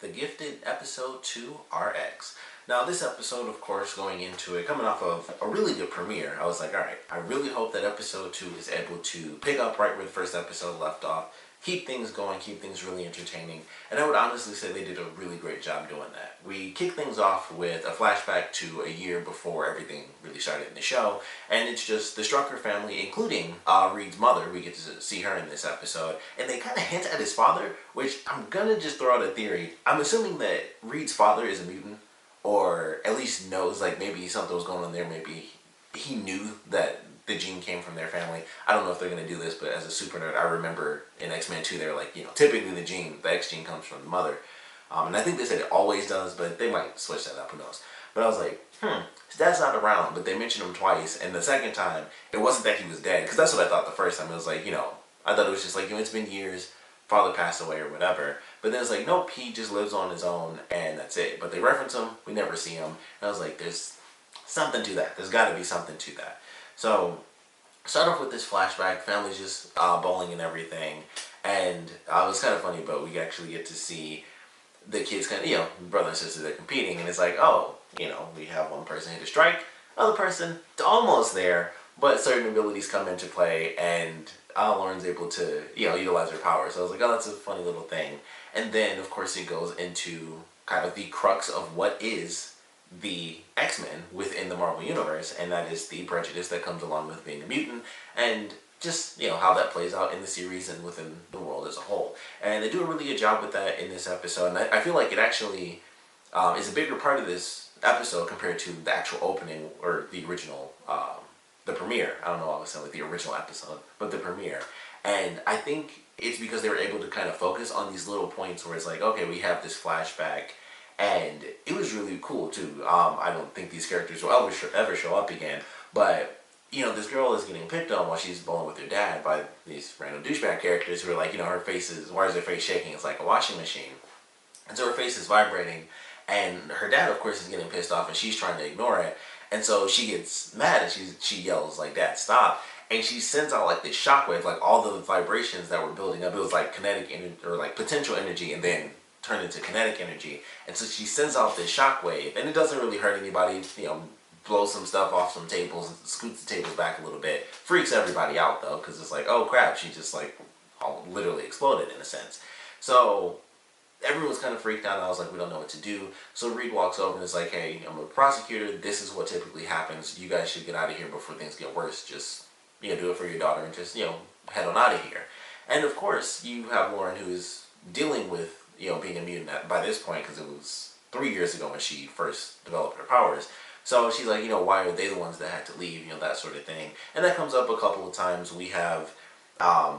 The Gifted Episode 2 RX. Now this episode, of course, going into it, coming off of a really good premiere, I was like, alright, I really hope that episode 2 is able to pick up right where the first episode left off, keep things going, keep things really entertaining, and I would honestly say they did a really great job doing that. We kick things off with a flashback to a year before everything really started in the show, and it's just the Strucker family, including Reed's mother. We get to see her in this episode, and they kind of hint at his father, which I'm gonna just throw out a theory. I'm assuming that Reed's father is a mutant, or at least knows, like maybe something was going on there, maybe he knew that the gene came from their family. I don't know if they're going to do this, but as a super nerd, I remember in X-Men 2, they're like, typically the X gene comes from the mother. And I think they said it always does, but they might switch that up, who knows. But I was like, his dad's not around, but they mentioned him twice, and the second time, it wasn't that he was dead, because that's what I thought the first time. It was like, I thought it was just like, it's been years, father passed away or whatever. But then it's like, nope, he just lives on his own, and that's it. But they reference him, we never see him, and I was like, there's something to that. There's got to be something to that. So, start off with this flashback, family's just bowling and everything, and it was kind of funny, but we actually get to see the kids kind of, brother and sister, they're competing, and it's like, oh, we have one person hit a strike, other person almost there, but certain abilities come into play, and Lauren's able to, utilize her power. So I was like, oh, that's a funny little thing. And then, of course, it goes into kind of the crux of what is the X-Men within the Marvel Universe, and that is the prejudice that comes along with being a mutant, and just, how that plays out in the series and within the world as a whole. And they do a really good job with that in this episode, and I feel like it actually is a bigger part of this episode compared to the actual opening, or the original, the premiere. I don't know, I was saying like the original episode, but the premiere. And I think it's because they were able to kind of focus on these little points where it's like, okay, we have this flashback, and it was really cool too. I don't think these characters will ever show up again, but this girl is getting picked on while she's bowling with her dad by these random douchebag characters who are like, her face is, why is her face shaking? It's like a washing machine. And so her face is vibrating, and her dad, of course, is getting pissed off, and she's trying to ignore it. And so she gets mad, and she yells like, "Dad, stop!" And she sends out like this shockwave, like all the vibrations that were building up. It was like kinetic energy, or like potential energy, and then turned into kinetic energy. And so she sends out this shockwave, and it doesn't really hurt anybody. Blows some stuff off some tables, and scoots the tables back a little bit. Freaks everybody out though, because it's like, oh crap, she just like literally exploded in a sense. So everyone's kind of freaked out, and I was like, we don't know what to do. So Reed walks over and is like, hey, I'm a prosecutor, this is what typically happens, you guys should get out of here before things get worse. Just, do it for your daughter and just, head on out of here. And of course, you have Lauren, who is dealing with, being a mutant by this point, because it was 3 years ago when she first developed her powers. So she's like, why are they the ones that had to leave, that sort of thing. And that comes up a couple of times. We have,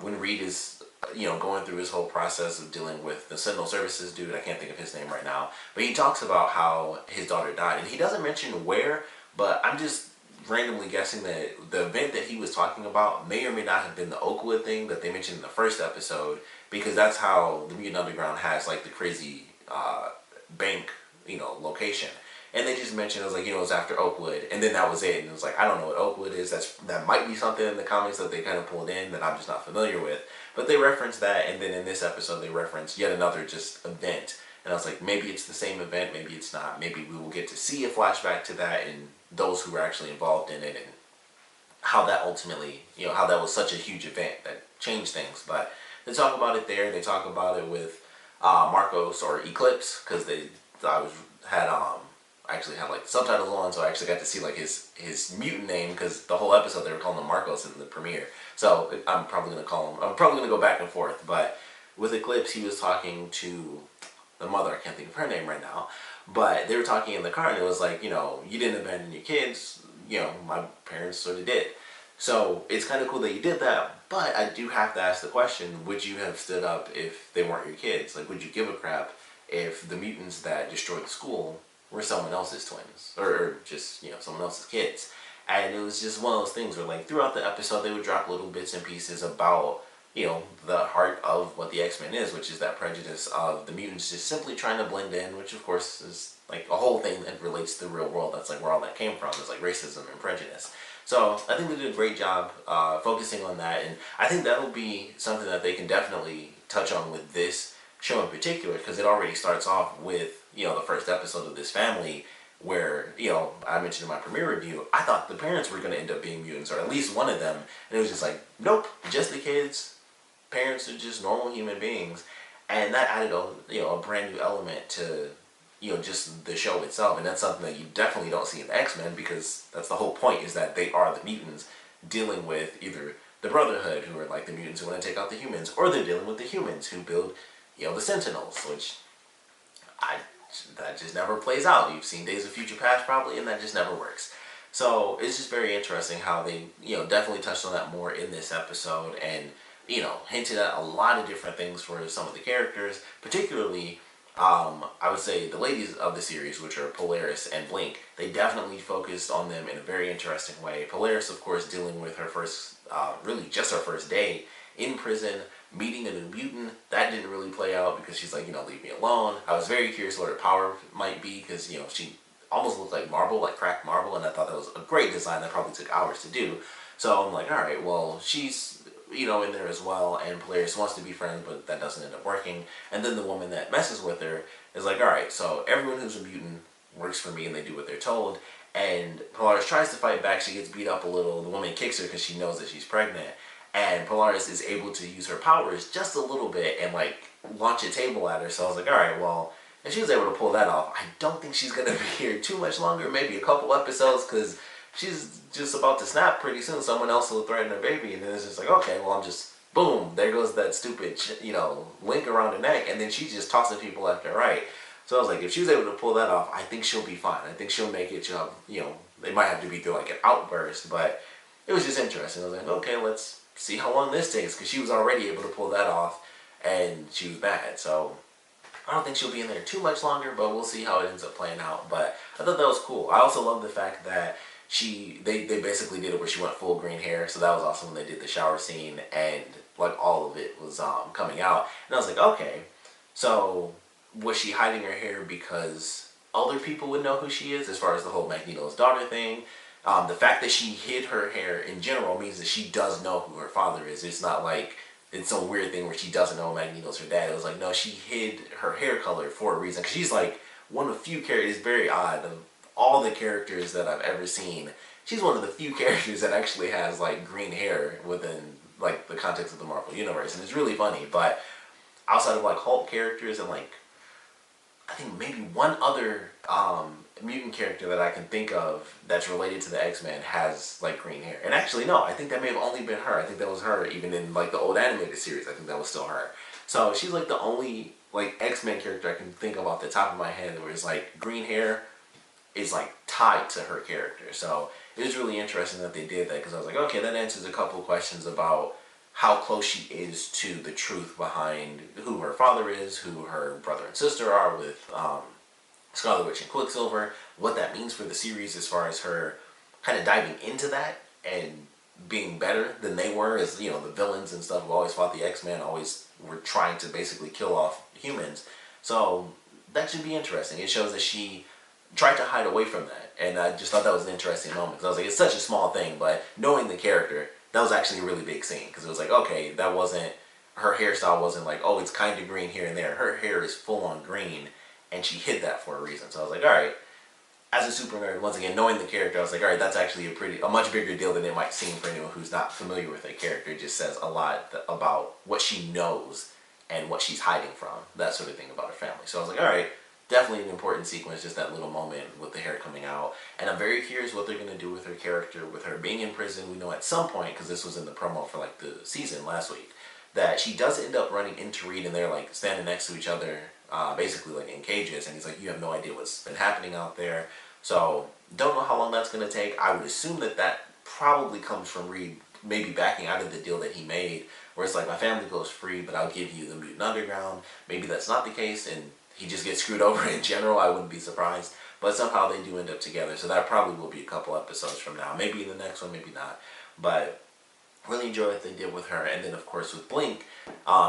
when Reed is, going through his whole process of dealing with the Sentinel Services dude, I can't think of his name right now, but he talks about how his daughter died, and he doesn't mention where, but I'm just randomly guessing that the event that he was talking about may or may not have been the Oakwood thing that they mentioned in the first episode, because that's how the Mutant Underground has like the crazy bank, location. And they just mentioned, it was like, it was after Oakwood, and then that was it. And it was like, I don't know what Oakwood is. That might be something in the comics that they kind of pulled in that I'm just not familiar with. But they referenced that, and then in this episode they referenced yet another just event. And I was like, maybe it's the same event, maybe it's not. Maybe we will get to see a flashback to that and those who were actually involved in it, and how that ultimately, how that was such a huge event that changed things. But they talk about it there. They talk about it with Marcos, or Eclipse, because I actually had like subtitles on, so I actually got to see like his mutant name, because the whole episode they were calling him Marcos in the premiere. So I'm probably gonna go back and forth. But with Eclipse, he was talking to the mother. I can't think of her name right now, but they were talking in the car, and it was like, you didn't abandon your kids. My parents sort of did. So it's kind of cool that you did that. But I do have to ask the question: would you have stood up if they weren't your kids? Like, would you give a crap if the mutants that destroyed the school were someone else's twins, or just, someone else's kids? And it was just one of those things where, like, throughout the episode they would drop little bits and pieces about, the heart of what the X-Men is, which is that prejudice of the mutants just simply trying to blend in, which of course is like a whole thing that relates to the real world. That's like where all that came from, is like racism and prejudice. So I think they did a great job focusing on that, and I think that'll be something that they can definitely touch on with this show in particular, because it already starts off with, you know, the first episode of this family where, you know, I mentioned in my premiere review, I thought the parents were going to end up being mutants, or at least one of them, and it was just like, nope, just the kids. Parents are just normal human beings, and that added a, you know, a brand new element to, you know, just the show itself, and that's something that you definitely don't see in the X-Men, because that's the whole point, is that they are the mutants dealing with either the Brotherhood, who are like the mutants who want to take out the humans, or they're dealing with the humans who build, you know, the Sentinels, which that just never plays out. You've seen Days of Future Past probably, and that just never works. So it's just very interesting how they, you know, definitely touched on that more in this episode, and, you know, hinted at a lot of different things for some of the characters, particularly, I would say the ladies of the series, which are Polaris and Blink. They definitely focused on them in a very interesting way. Polaris, of course, dealing with her first, really just her first day in prison, meeting a new mutant. That didn't really play out because she's like, you know, leave me alone. I was very curious what her power might be, because, you know, she almost looked like marble, like cracked marble, and I thought that was a great design that probably took hours to do. So I'm like, all right, well, she's, you know, in there as well, and Polaris wants to be friends, but that doesn't end up working. And then the woman that messes with her is like, all right, so everyone who's a mutant works for me, and they do what they're told. And Polaris tries to fight back. She gets beat up a little. The woman kicks her because she knows that she's pregnant. And Polaris is able to use her powers just a little bit and, like, launch a table at her. So I was like, all right, well, if she was able to pull that off, I don't think she's going to be here too much longer, maybe a couple episodes, because she's just about to snap pretty soon. Someone else will threaten her baby, and then it's just like, okay, well, I'm just, boom, there goes that stupid, you know, link around her neck, and then she's just tossing people left and right. So I was like, if she was able to pull that off, I think she'll be fine. I think she'll make it, you know, they might have to be through, like, an outburst, but it was just interesting. I was like, okay, let's see how long this takes, because she was already able to pull that off, and she was bad. So I don't think she'll be in there too much longer, but we'll see how it ends up playing out. But I thought that was cool. I also love the fact that they basically did it where she went full green hair, so that was awesome when they did the shower scene, and like all of it was coming out, and I was like, okay, so was she hiding her hair because other people would know who she is, as far as the whole Magneto's daughter thing? The fact that she hid her hair in general means that she does know who her father is. It's not like it's some weird thing where she doesn't know Magneto's her dad. It was like, no, she hid her hair color for a reason. Because she's like one of the few characters, very odd, of all the characters that I've ever seen. She's one of the few characters that actually has like green hair within like the context of the Marvel Universe. And it's really funny. But outside of like Hulk characters and like, I think maybe one other mutant character that I can think of that's related to the X-Men has like green hair. And actually, no, I think that may have only been her. I think that was her even in like the old animated series. I think that was still her. So she's like the only like X-Men character I can think of off the top of my head where it's like green hair is like tied to her character. So it was really interesting that they did that, because I was like, okay, that answers a couple of questions about how close she is to the truth behind who her father is, who her brother and sister are with Scarlet Witch and Quicksilver, what that means for the series as far as her kind of diving into that and being better than they were, as, you know, the villains and stuff who always fought the X-Men always were trying to basically kill off humans. So that should be interesting. It shows that she tried to hide away from that, and I just thought that was an interesting moment, because I was like, it's such a small thing, but knowing the character, that was actually a really big scene, because it was like, okay, that wasn't, her hairstyle wasn't like, oh, it's kind of green here and there. Her hair is full on green, and she hid that for a reason. So I was like, all right, as a super nerd, once again, knowing the character, I was like, all right, that's actually a much bigger deal than it might seem for anyone who's not familiar with the character. It just says a lot about what she knows and what she's hiding from, that sort of thing about her family. So I was like, all right, definitely an important sequence, just that little moment with the hair coming out. And I'm very curious what they're going to do with her character, with her being in prison. We know at some point, because this was in the promo for like the season last week, that she does end up running into Reed, and they're like standing next to each other, basically like in cages, and he's like, you have no idea what's been happening out there. So don't know how long that's going to take. I would assume that that probably comes from Reed maybe backing out of the deal that he made, where it's like, my family goes free, but I'll give you the Mutant Underground. Maybe that's not the case, and he just gets screwed over in general. I wouldn't be surprised. But somehow they do end up together. So that probably will be a couple episodes from now. Maybe in the next one, maybe not. But really enjoy what they did with her. And then, of course, with Blink,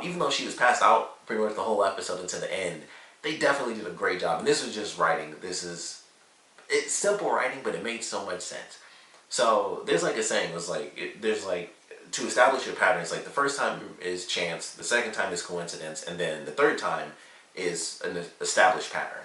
even though she was passed out pretty much the whole episode until the end, they definitely did a great job. And this was just writing. It's simple writing, but it made so much sense. So there's like a saying, it was like, there's like to establish a pattern, it's like the first time is chance, the second time is coincidence, and then the third time is an established pattern.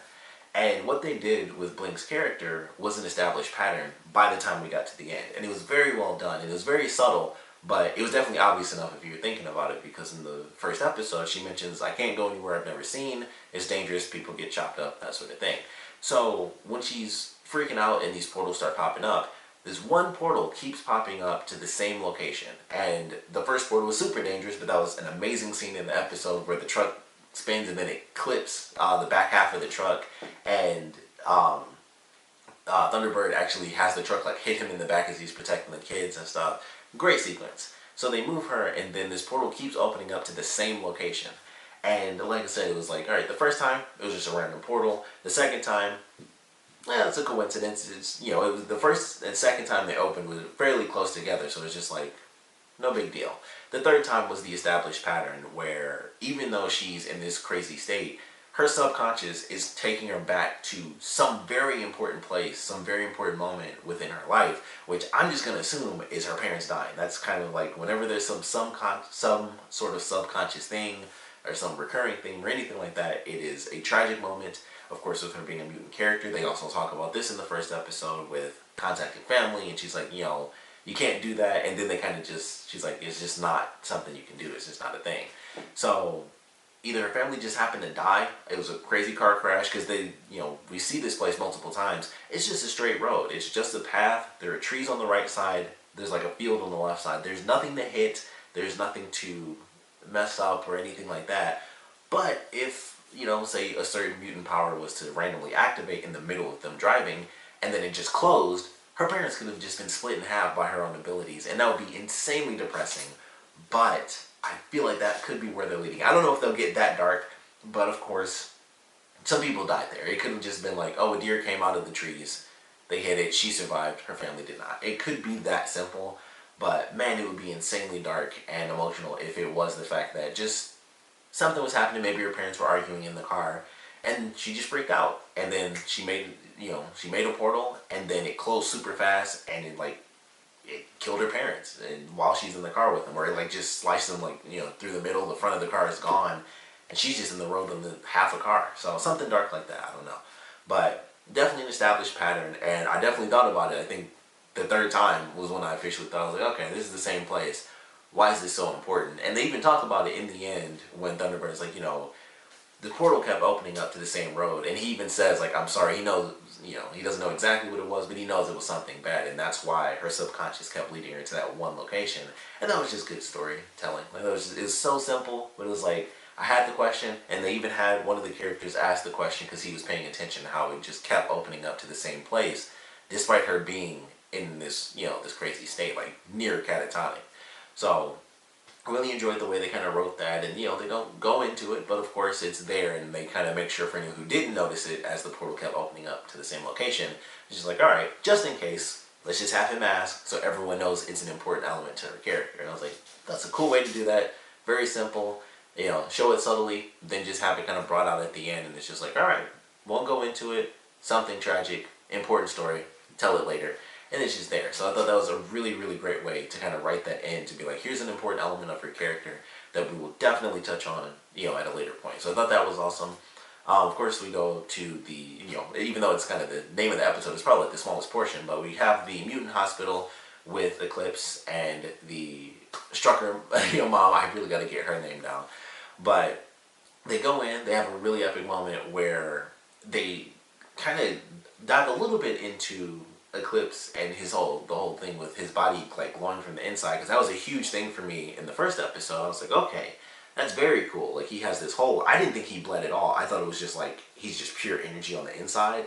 And what they did with Blink's character was an established pattern by the time we got to the end. And it was very well done. And it was very subtle, but it was definitely obvious enough if you were thinking about it, because in the first episode, she mentions, I can't go anywhere I've never seen. It's dangerous. People get chopped up, that sort of thing. So when she's freaking out and these portals start popping up, this one portal keeps popping up to the same location. And the first portal was super dangerous, but that was an amazing scene in the episode where the truck spins and then it clips the back half of the truck, and Thunderbird actually has the truck like hit him in the back as he's protecting the kids and stuff. Great sequence. So they move her, and then this portal keeps opening up to the same location. And like I said, it was like, alright, the first time it was just a random portal. The second time, it's a coincidence. It's, it was the first and second time they opened was fairly close together, so it's just like no big deal. The third time was the established pattern where even though she's in this crazy state, her subconscious is taking her back to some very important place, some very important moment within her life, which I'm just going to assume is her parents dying. That's kind of like whenever there's some sort of subconscious thing or some recurring thing or anything like that, it is a tragic moment. Of course, with her being a mutant character, they also talk about this in the first episode with contacting family, and she's like, you can't do that, and then they kind of she's like, it's just not something you can do, it's just not a thing. So either her family just happened to die, it was a crazy car crash, because we see this place multiple times, it's just a straight road, it's just a path, there are trees on the right side, there's like a field on the left side, there's nothing to hit, there's nothing to mess up or anything like that. But if, say a certain mutant power was to randomly activate in the middle of them driving, and then it just closed, her parents could have just been split in half by her own abilities, and that would be insanely depressing. But I feel like that could be where they're leading. I don't know if they'll get that dark, but of course, some people died there. It could have just been like, oh, a deer came out of the trees, they hit it, she survived, her family did not. It could be that simple, but man, it would be insanely dark and emotional if it was the fact that just something was happening. Maybe her parents were arguing in the car, and she just freaked out, and then she made a portal, and then it closed super fast, and it killed her parents, and while she's in the car with them, or it just sliced them through the middle. The front of the car is gone, and she's just in the road in the half a car. So something dark like that, I don't know, but definitely an established pattern, and I definitely thought about it. I think the third time was when I officially thought, I was like, okay, this is the same place. Why is this so important? And they even talk about it in the end when Thunderbird's like, the portal kept opening up to the same road, and he even says, like, I'm sorry, he knows, he doesn't know exactly what it was, but he knows it was something bad, and that's why her subconscious kept leading her to that one location. And that was just good storytelling. Like, it was so simple, but it was like, I had the question, and they even had one of the characters ask the question because he was paying attention to how it just kept opening up to the same place, despite her being in this, this crazy state, like, near catatonic. So I really enjoyed the way they kind of wrote that, and they don't go into it, but of course it's there, and they kind of make sure for anyone who didn't notice it as the portal kept opening up to the same location, it's just like, alright, just in case, let's just have him ask so everyone knows it's an important element to her character. And I was like, that's a cool way to do that, very simple, show it subtly, then just have it kind of brought out at the end, and it's just like, alright, won't go into it, something tragic, important story, tell it later. And it's just there. So I thought that was a really, really great way to kind of write that in, to be like, here's an important element of her character that we will definitely touch on, at a later point. So I thought that was awesome. Of course, we go to the, even though it's kind of the name of the episode, it's probably like the smallest portion, but we have the Mutant Hospital with Eclipse and the Strucker, mom. I really got to get her name down. But they go in, they have a really epic moment where they kind of dive a little bit into Eclipse and the whole thing with his body like glowing from the inside, because that was a huge thing for me in the first episode. I was like, okay, that's very cool. Like, he has this whole, I didn't think he bled at all. I thought it was just like, he's just pure energy on the inside.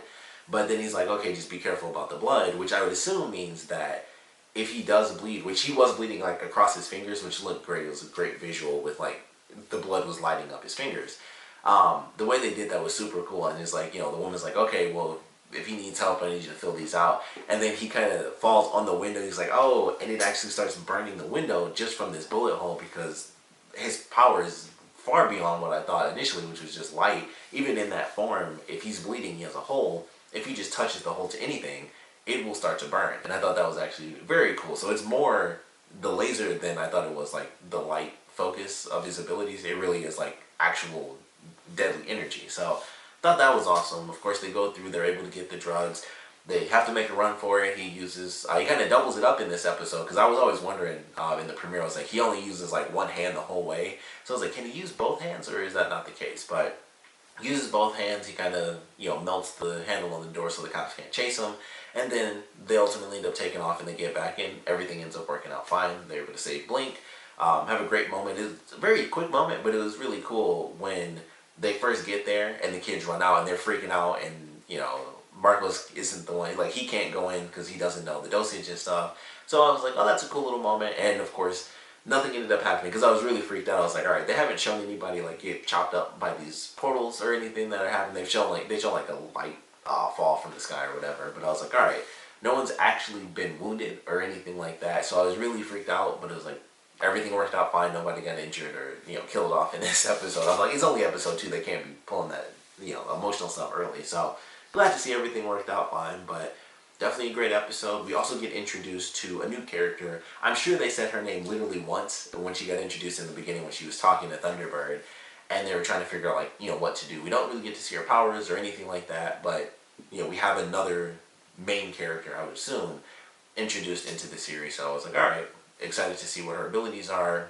But then he's like, okay, just be careful about the blood, which I would assume means that if he does bleed, which he was bleeding like across his fingers, which looked great. It was a great visual with like the blood was lighting up his fingers. The way they did that was super cool. And it's like, the woman's like, okay, well, if he needs help, I need you to fill these out. And then he kind of falls on the window. He's like, oh, and it actually starts burning the window just from this bullet hole, because his power is far beyond what I thought initially, which was just light. Even in that form, if he's bleeding, he has a hole. If he just touches the hole to anything, it will start to burn. And I thought that was actually very cool. So it's more the laser, then I thought it was like the light focus of his abilities. It really is like actual deadly energy. So thought that was awesome. Of course, they go through, they're able to get the drugs. They have to make a run for it. He uses, he kind of doubles it up in this episode, because I was always wondering in the premiere, I was like, he only uses like one hand the whole way. So I was like, can he use both hands, or is that not the case? But he uses both hands. He kind of, melts the handle on the door so the cops can't chase him. And then they ultimately end up taking off and they get back in. Everything ends up working out fine. They're able to save Blink. Have a great moment. It's a very quick moment, but it was really cool when they first get there and the kids run out and they're freaking out, and Marcos isn't the one, like, he can't go in because he doesn't know the dosage and stuff. So I was like, oh, that's a cool little moment. And of course, nothing ended up happening because I was really freaked out. I was like, all right, they haven't shown anybody like get chopped up by these portals or anything that are happening. They show like a light fall from the sky or whatever. But I was like, all right, no one's actually been wounded or anything like that. So I was really freaked out, but it was like everything worked out fine. Nobody got injured or killed off in this episode. I'm like, it's only episode 2. They can't be pulling that emotional stuff early. So glad to see everything worked out fine. But definitely a great episode. We also get introduced to a new character. I'm sure they said her name literally once when she got introduced in the beginning when she was talking to Thunderbird, and they were trying to figure out like what to do. We don't really get to see her powers or anything like that, but we have another main character, I would assume, introduced into the series. So I was like, all right, excited to see what her abilities are,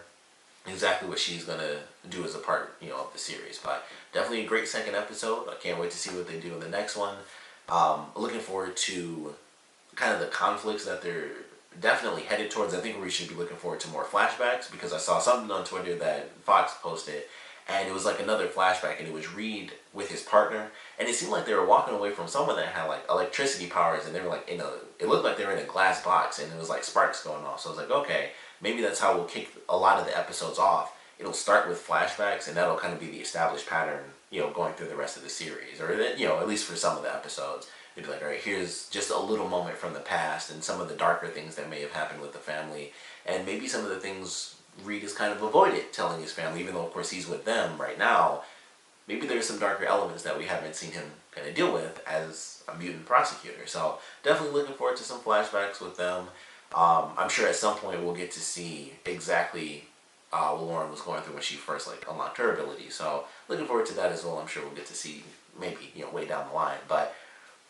exactly what she's gonna do as a part of the series. But definitely a great second episode. I can't wait to see what they do in the next one. Looking forward to kind of the conflicts that they're definitely headed towards. I think we should be looking forward to more flashbacks, because I saw something on Twitter that Fox posted, and it was like another flashback, and it was Reed with his partner, and it seemed like they were walking away from someone that had like electricity powers, and they were like it looked like they were in a glass box, and it was like sparks going off. So I was like, okay, maybe that's how we'll kick a lot of the episodes off. It'll start with flashbacks, and that'll kind of be the established pattern, going through the rest of the series, or at least for some of the episodes. They'd be like, all right, here's just a little moment from the past and some of the darker things that may have happened with the family, and maybe some of the things Reed has kind of avoided telling his family, even though of course he's with them right now. Maybe there's some darker elements that we haven't seen him kind of deal with as a mutant prosecutor. So definitely looking forward to some flashbacks with them. I'm sure at some point we'll get to see exactly what Lauren was going through when she first unlocked her ability. So looking forward to that as well. I'm sure we'll get to see maybe way down the line. But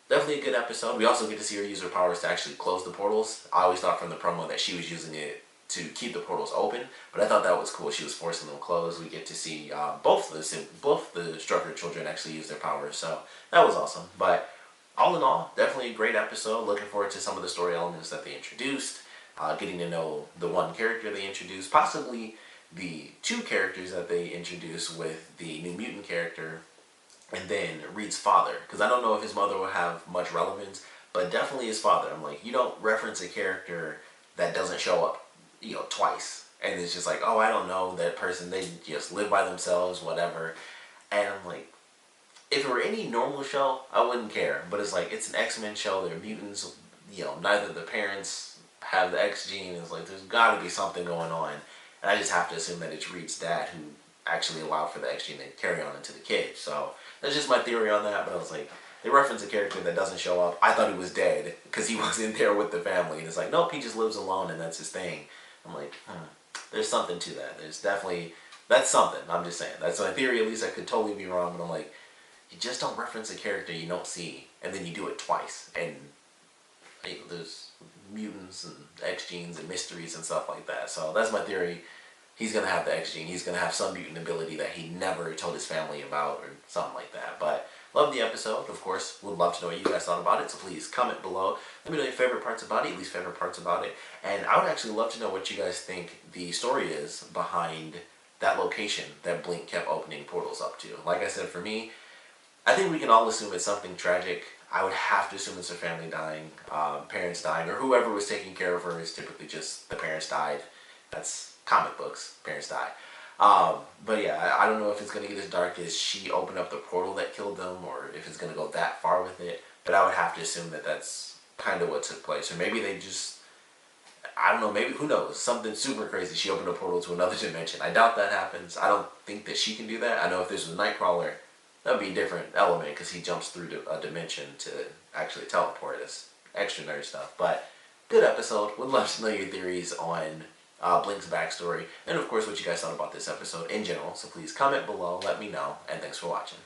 definitely a good episode. We also get to see her use her powers to actually close the portals. I always thought from the promo that she was using it to keep the portals open, but I thought that was cool. She was forcing them closed. We get to see both the Strucker children actually use their powers, so that was awesome. But all in all, definitely a great episode. Looking forward to some of the story elements that they introduced, getting to know the one character they introduced, possibly the 2 characters that they introduced with the New Mutant character, and then Reed's father, because I don't know if his mother will have much relevance, but definitely his father. I'm like, you don't reference a character that doesn't show up twice, and it's just like, oh, I don't know that person, they just live by themselves, whatever. And I'm like, if it were any normal show, I wouldn't care, but it's like, it's an X-Men show, they're mutants, neither the parents have the X gene. It's like, there's got to be something going on, and I just have to assume that it's Reed's dad who actually allowed for the X gene to carry on into the kids. So that's just my theory on that. But I was like, they reference a character that doesn't show up. I thought he was dead because he wasn't there with the family, and it's like, nope, he just lives alone and that's his thing. I'm like, there's something to that. That's something. I'm just saying. That's my theory. At least I could totally be wrong, but I'm like, you just don't reference a character you don't see, and then you do it twice. And there's mutants and X genes and mysteries and stuff like that. So that's my theory. He's going to have the X gene. He's going to have some mutant ability that he never told his family about or something like that. But love the episode. Of course, would love to know what you guys thought about it. So please comment below. Let me know your favorite parts about it, least favorite parts about it. And I would actually love to know what you guys think the story is behind that location that Blink kept opening portals up to. Like I said, for me, I think we can all assume it's something tragic. I would have to assume it's her family dying, parents dying, or whoever was taking care of her is typically just the parents died. That's comic books, parents die. But yeah, I don't know if it's going to get as dark as she opened up the portal that killed them, or if it's going to go that far with it. But I would have to assume that that's kind of what took place. Or maybe they just, I don't know, maybe, who knows, something super crazy. She opened a portal to another dimension. I doubt that happens. I don't think that she can do that. I know if this was Nightcrawler, that would be a different element, because he jumps through a dimension to actually teleport. It's extra nerd stuff. But good episode. Would love to know your theories on Blink's backstory, and of course what you guys thought about this episode in general. So please comment below, let me know, and thanks for watching.